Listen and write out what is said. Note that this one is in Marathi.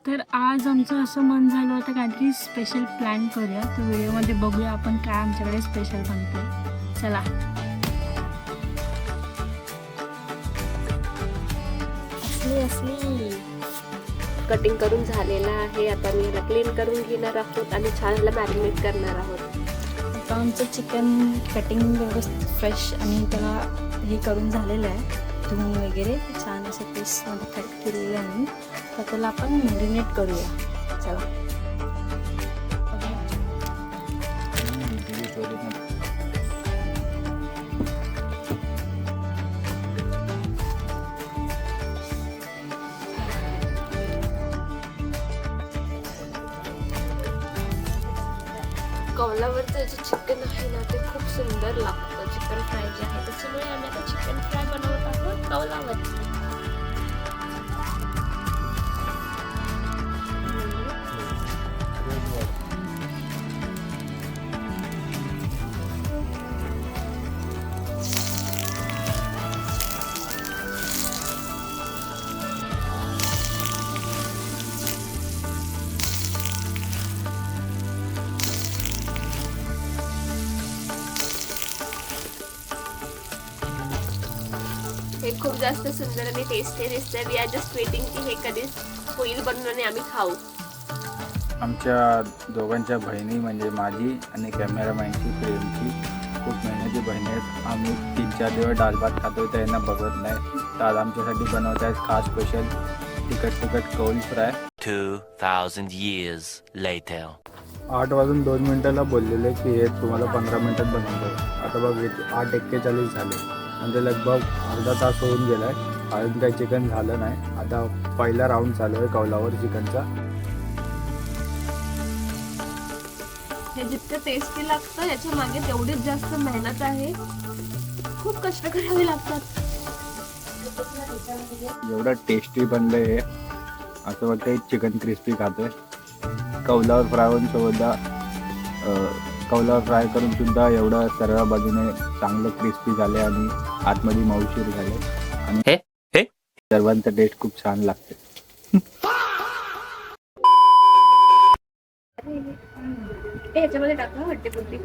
तर आज आमचं असं मन झालं होतं काहीतरी स्पेशल प्लॅन करूया. तर व्हिडिओमध्ये बघूया आपण काय आमच्याकडे स्पेशल बनतंय. चला. असली कटिंग करून झालेला आहे. आता मी याला क्लीन करून घेणार आहोत आणि छान याला मॅरिनेट करणार आहोत. आता आमचं चिकन कटिंग व्यवस्थित फ्रेश आणि त्याला हे करून झालेलं आहे. धुवून वगैरे छान असं पीसमध्ये कट केलेलं आहे मी. तर त्याला आपण मॅरिनेट करूया. चला. कौलावरचं जे चिकन आहे ना ते खूप सुंदर लागतं. चिकन फ्राय जे आहे त्याच्यामुळे आम्ही आता चिकन फ्राय बनवत आहोत कौलावर. हे खूप जास्त सुंदर आणि टेस्टी दिसतंय. वी आर जस्ट वेटिंग की हे कधी होईल बनून आणि आम्ही खाऊ. आमच्या दोघांच्या बहिणी म्हणजे माझी आणि कॅमेरामॅनची प्रेमची खूप मेहनती बहिणी आहेत. आम्ही 3-4 दिवस डाळ भात खातोय तर यांना बघत नाही. तर आज आमच्यासाठी बनवत आहेत खास स्पेशल तिखट कौल फ्राय. 2000 years later. 8:02 बोललेले की हे तुम्हाला 15 मिनिटात बनवतो. आता बघ 8:41 झाले म्हणजे लगभग अर्धा तास होऊन गेला आहे. अजून काही चिकन झालं नाही. आता पहिला राऊंड चालू आहे कौलावर चिकनचा. हे जितकं टेस्टी लागतं याच्या मागे तेवढीच जास्त मेहनत आहे. खूप कष्ट करावे लागतात. एवढं टेस्टी बनलं हे असं वाटतं चिकन क्रिस्पी खातोय. कौलावर फ्राय होऊन सुद्धा कौलावर फ्राय करून सुद्धा एवढं सर्व बाजूने चांगलं क्रिस्पी झाले आणि आतमध्ये मऊसूर झाले आणि सर्वांचा टेस्ट खूप छान लागते. ह्याच्यामध्ये टाका हट्टी पुट्टी.